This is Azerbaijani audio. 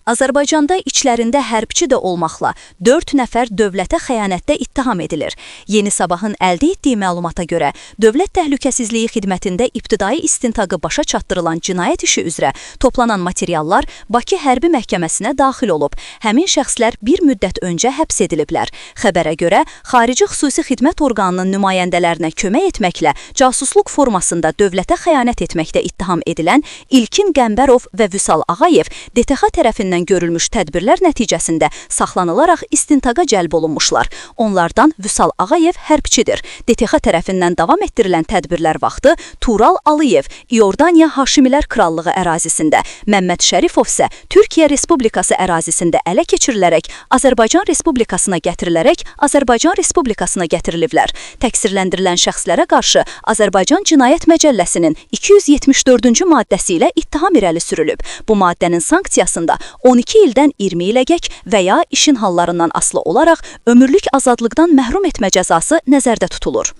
Azərbaycanda içlərində hərbçi də olmaqla 4 nəfər dövlətə xəyanətdə ittiham edilir. Yeni Sabahın əldə etdiyi məlumata görə, Dövlət Təhlükəsizliyi Xidmətində ibtidai istintaqı başa çatdırılan cinayət işi üzrə toplanan materiallar Bakı Hərbi Məhkəməsinə daxil olub. Həmin şəxslər bir müddət öncə həbs ediliblər. Xəbərə görə, xarici xüsusi xidmət orqanının nümayəndələrinə kömək etməklə casusluq formasında dövlətə xəyanət etməkdə ittiham edilən İlkin Qəmbərov və Vüsal Ağayev DTX tərəfindən görülmüş tədbirlər nəticəsində saxlanılaraq istintaqa cəlb olunmuşlar. Onlardan Vüsal Ağayev hərbçidir. DTX tərəfindən davam etdirilən tədbirlər vaxtı Tural Aliyev İordaniya Haşimilər Krallığı ərazisində, Məmməd Şərifov isə Türkiyə Respublikası ərazisində ələ keçirilərək Azərbaycan Respublikasına gətiriliblər. Təqsirləndirilən şəxslərə qarşı Azərbaycan Cinayət Məcəlləsinin 274-cü maddəsi ilə ittiham irəli sürülüb. Bu maddənin sanksiyasında 12 ildən 20 iləcək və ya işin hallarından asılı olaraq ömürlük azadlıqdan məhrum etmə cəzası nəzərdə tutulur.